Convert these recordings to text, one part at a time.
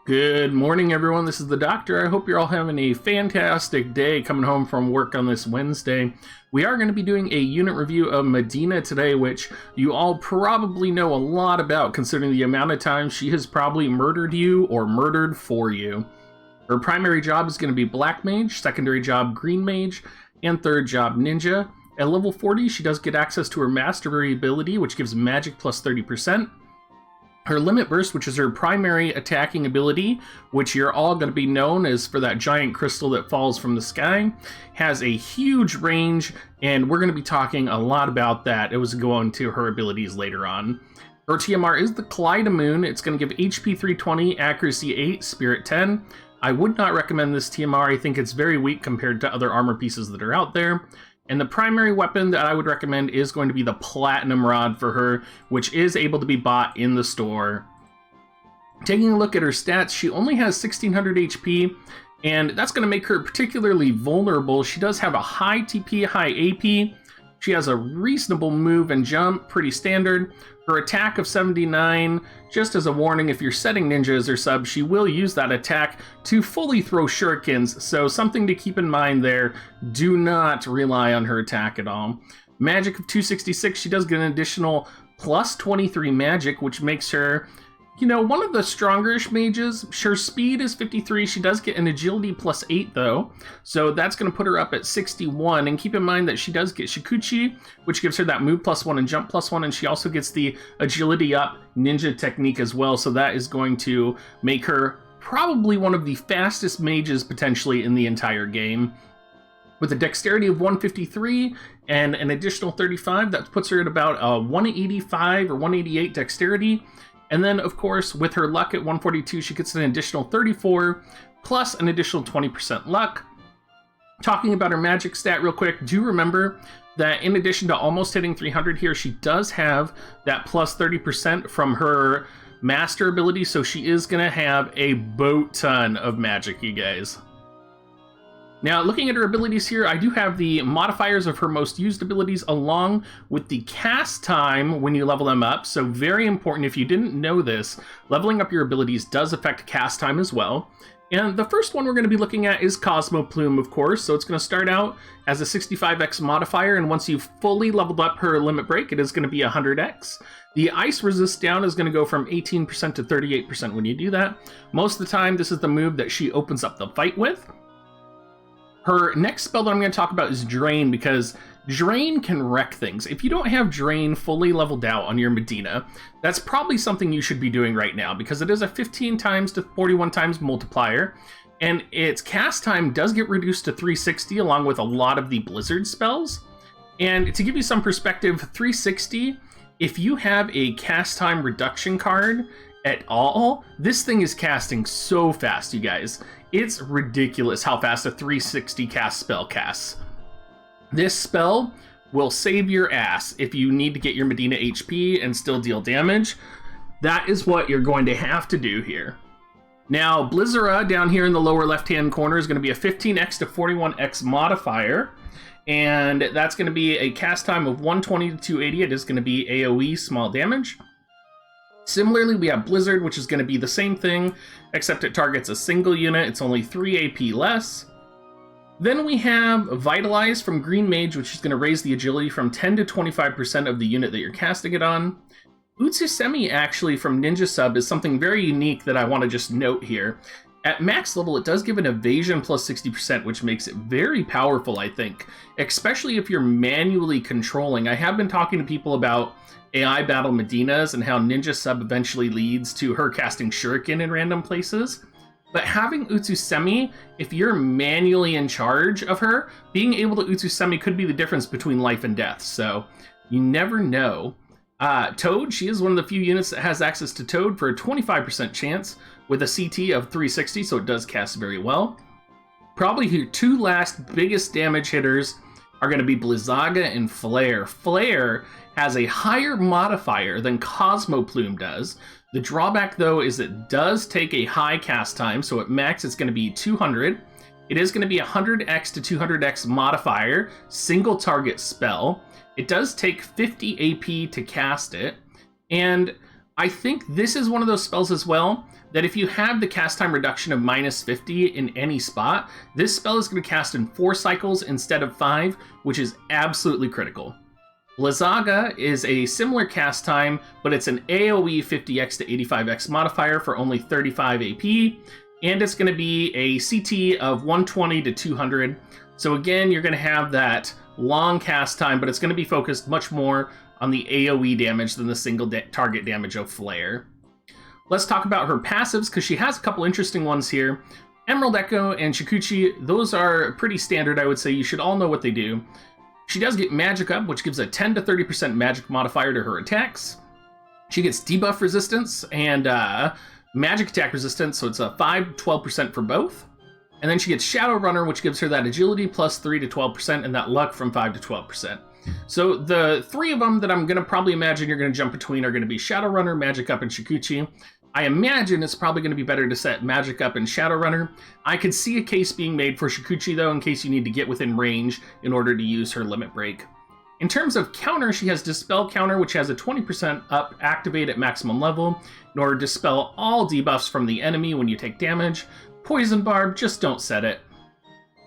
Good morning, everyone. This is the doctor. I hope you're all having a fantastic day coming home from work on this Wednesday. We are going to be doing a unit review of Mediena today, which you all probably know a lot about considering the amount of times she has probably murdered you or murdered for you. Her primary job is going to be Black Mage, secondary job Green Mage, and third job Ninja. At level 40, she does get access to her Mastery ability, which gives magic plus 30%. Her Limit Burst, which is her primary attacking ability, which you're all going to be known as for that giant crystal that falls from the sky, has a huge range, and we're going to be talking a lot about that. It was going to her abilities later on. Her TMR is the Kaleidomoon. It's going to give HP 320, Accuracy 8, Spirit 10. I would not recommend this TMR. I think it's very weak compared to other armor pieces that are out there. And the primary weapon that I would recommend is going to be the Platinum Rod for her, which is able to be bought in the store. Taking a look at her stats, she only has 1600 HP, and that's going to make her particularly vulnerable. She does have a high TP, high AP. She has a reasonable move and jump, pretty standard. Her attack of 79, just as a warning, if you're setting Ninja as her sub, she will use that attack to fully throw shurikens, so something to keep in mind there. Do not rely on her attack at all. Magic of 266, she does get an additional plus 23 magic, which makes her, one of the stronger-ish mages. Her speed is 53. She does get an agility plus 8, though. So that's going to put her up at 61. And keep in mind that she does get Shikuchi, which gives her that move plus 1 and jump plus 1. And she also gets the agility up ninja technique as well. So that is going to make her probably one of the fastest mages potentially in the entire game. With a dexterity of 153 and an additional 35, that puts her at about 185 or 188 dexterity. And then, of course, with her luck at 142, she gets an additional 34, plus an additional 20% luck. Talking about her magic stat real quick, do remember that in addition to almost hitting 300 here, she does have that plus 30% from her master ability, so she is going to have a boat ton of magic, you guys. Now, looking at her abilities here, I do have the modifiers of her most used abilities along with the cast time when you level them up. So very important, if you didn't know this, leveling up your abilities does affect cast time as well. And the first one we're going to be looking at is Cosmo Plume, of course. So it's going to start out as a 65x modifier, and once you've fully leveled up her limit break, it is going to be 100x. The ice resist down is going to go from 18% to 38% when you do that. Most of the time, this is the move that she opens up the fight with. Her next spell that I'm going to talk about is Drain, because Drain can wreck things. If you don't have Drain fully leveled out on your Mediena, that's probably something you should be doing right now, because it is a 15 times to 41 times multiplier, and its cast time does get reduced to 360 along with a lot of the Blizzard spells. And to give you some perspective, 360, if you have a cast time reduction card at all, this thing is casting so fast, you guys. It's ridiculous how fast a 360 cast spell casts. This spell will save your ass if you need to get your Mediena HP and still deal damage. That is what you're going to have to do here. Now, Blizzara down here in the lower left-hand corner is going to be a 15x to 41x modifier. And that's going to be a cast time of 120 to 280. It is going to be AoE small damage. Similarly, we have Blizzard, which is going to be the same thing, except it targets a single unit. It's only 3 AP less. Then we have Vitalize from Green Mage, which is going to raise the agility from 10 to 25% of the unit that you're casting it on. Utsusemi, actually, from Ninja Sub is something very unique that I want to just note here. At max level, it does give an evasion plus 60%, which makes it very powerful, I think, especially if you're manually controlling. I have been talking to people about AI battle Medienas and how Ninja Sub eventually leads to her casting Shuriken in random places. But having Utsusemi, if you're manually in charge of her, being able to Utsusemi could be the difference between life and death, so you never know. Toad, she is one of the few units that has access to Toad for a 25% chance with a CT of 360, so it does cast very well. Probably your two last biggest damage hitters are going to be Blizzaga and Flare. Flare has a higher modifier than Cosmo Plume does. The drawback, though, is it does take a high cast time, so at max it's going to be 200. It is going to be 100x to 200x modifier, single target spell. It does take 50 AP to cast it, and I think this is one of those spells as well that if you have the cast time reduction of -50 in any spot, this spell is going to cast in 4 cycles instead of 5, which is absolutely critical. Blizzaga is a similar cast time, but it's an AoE 50x to 85x modifier for only 35 AP, and it's going to be a CT of 120 to 200. So again, you're going to have that long cast time, but it's going to be focused much more on the AoE damage than the single target damage of Flare. Let's talk about her passives, because she has a couple interesting ones here. Emerald Echo and Shikuchi, those are pretty standard, I would say. You should all know what they do. She does get Magic Up, which gives a 10 to 30% magic modifier to her attacks. She gets Debuff Resistance and Magic Attack Resistance, so it's a 5 to 12% for both. And then she gets Shadow Runner, which gives her that Agility plus 3 to 12% and that Luck from 5 to 12%. So the 3 of them that I'm going to probably imagine you're going to jump between are going to be Shadowrunner, Magic Up, and Shikuchi. I imagine it's probably going to be better to set Magic Up and Shadowrunner. I could see a case being made for Shikuchi, though, in case you need to get within range in order to use her Limit Break. In terms of counter, she has Dispel Counter, which has a 20% up activate at maximum level in order to dispel all debuffs from the enemy when you take damage. Poison Barb, just don't set it.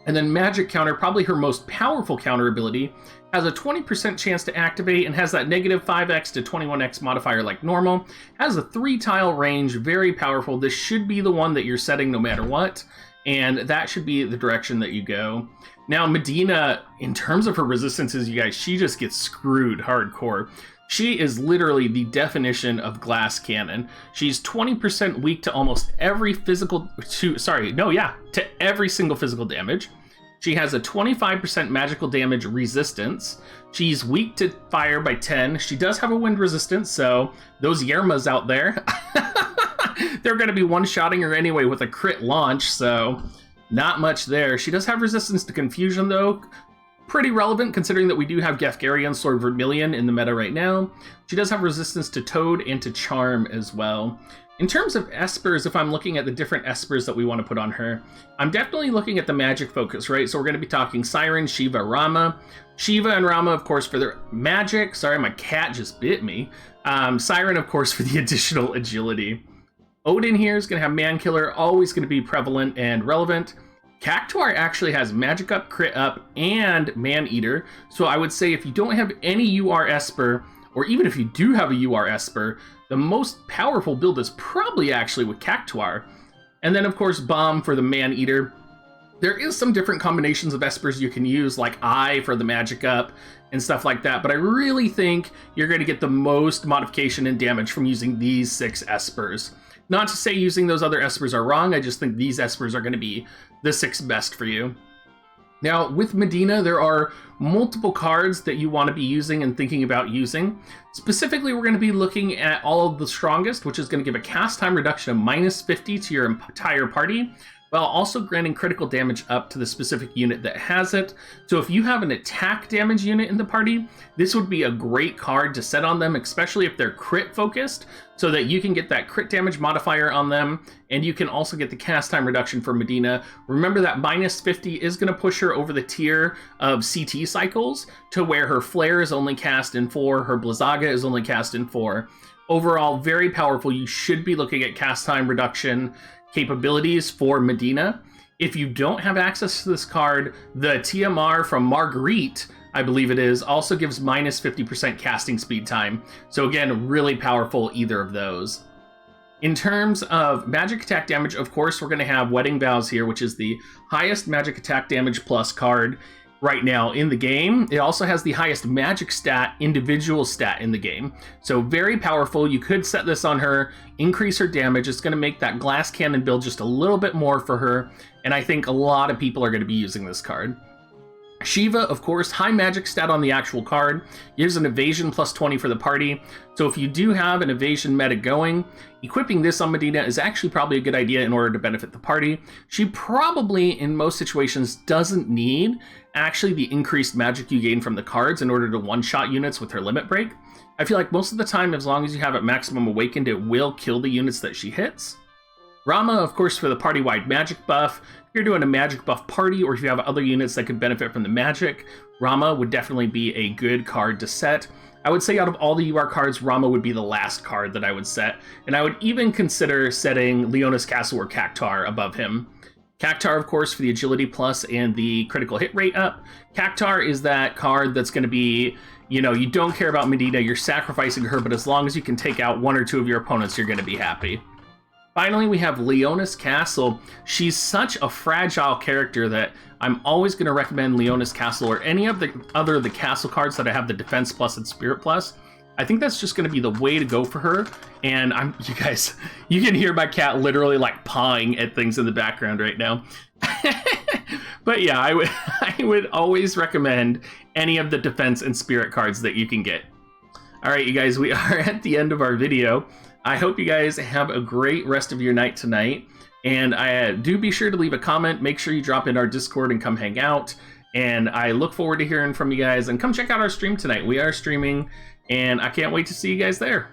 And then Magic Counter, probably her most powerful counter ability, has a 20% chance to activate and has that negative 5x to 21x modifier like normal. Has a 3-tile range, very powerful. This should be the one that you're setting no matter what, and that should be the direction that you go. Now, Mediena, in terms of her resistances, you guys, she just gets screwed hardcore. She is literally the definition of Glass Cannon. She's 20% weak to almost every to every single physical damage. She has a 25% magical damage resistance. She's weak to fire by 10. She does have a wind resistance, so those Yermas out there, they're going to be one-shotting her anyway with a crit launch, so not much there. She does have resistance to confusion, though. Pretty relevant, considering that we do have Gefgarion Sword Vermilion in the meta right now. She does have resistance to Toad and to Charm as well. In terms of Espers, if I'm looking at the different Espers that we want to put on her, I'm definitely looking at the magic focus, right? So we're going to be talking Siren, Shiva, Rama. Shiva and Rama, of course, for their magic. Sorry, my cat just bit me. Siren, of course, for the additional agility. Odin here is going to have Mankiller, always going to be prevalent and relevant. Cactuar actually has Magic Up, Crit Up, and Man-Eater. So I would say if you don't have any UR Esper, or even if you do have a UR Esper, the most powerful build is probably actually with Cactuar. And then, of course, Bomb for the Man-Eater. There is some different combinations of Espers you can use, like Eye for the Magic Up and stuff like that, but I really think you're going to get the most modification and damage from using these 6 Espers. Not to say using those other Espers are wrong, I just think these Espers are going to be the 6 best for you. Now, with Mediena, there are multiple cards that you want to be using and thinking about using. Specifically, we're going to be looking at all of the strongest, which is going to give a cast time reduction of -50 to your entire party, while also granting critical damage up to the specific unit that has it. So if you have an attack damage unit in the party, this would be a great card to set on them, especially if they're crit focused, so that you can get that crit damage modifier on them, and you can also get the cast time reduction for Mediena. Remember that -50 is going to push her over the tier of CT cycles to where her Flare is only cast in 4, her Blizzaga is only cast in 4. Overall, very powerful. You should be looking at cast time reduction capabilities for Mediena. If you don't have access to this card, the TMR from Marguerite, I believe it is, also gives -50% casting speed time. So again, really powerful, either of those. In terms of magic attack damage, of course, we're going to have Wedding Vows here, which is the highest magic attack damage plus card right now in the game. It also has the highest magic stat, individual stat in the game. So very powerful. You could set this on her, increase her damage. It's going to make that Glass Cannon build just a little bit more for her. And I think a lot of people are going to be using this card. Shiva, of course, high magic stat on the actual card, gives an evasion plus 20 for the party. So if you do have an evasion meta going, equipping this on Mediena is actually probably a good idea in order to benefit the party. She probably, in most situations, doesn't need actually the increased magic you gain from the cards in order to one-shot units with her Limit Break. I feel like most of the time, as long as you have it maximum awakened, it will kill the units that she hits. Rama, of course, for the party-wide magic buff. If you're doing a magic buff party, or if you have other units that could benefit from the magic, Rama would definitely be a good card to set. I would say out of all the UR cards, Rama would be the last card that I would set, and I would even consider setting Leona's Castle or Cactuar above him. Cactuar, of course, for the agility plus and the critical hit rate up. Cactuar is that card that's going to be, you know, you don't care about Mediena, you're sacrificing her, but as long as you can take out 1 or 2 of your opponents, you're going to be happy. Finally, we have Leona's Castle. She's such a fragile character that I'm always going to recommend Leona's Castle or any of the other of the castle cards that I have the defense plus and spirit plus. I think that's just going to be the way to go for her. And you guys, you can hear my cat literally like pawing at things in the background right now. But yeah, I would always recommend any of the defense and spirit cards that you can get. All right, you guys, we are at the end of our video. I hope you guys have a great rest of your night tonight. And do be sure to leave a comment. Make sure you drop in our Discord and come hang out. And I look forward to hearing from you guys. And come check out our stream tonight. We are streaming, and I can't wait to see you guys there.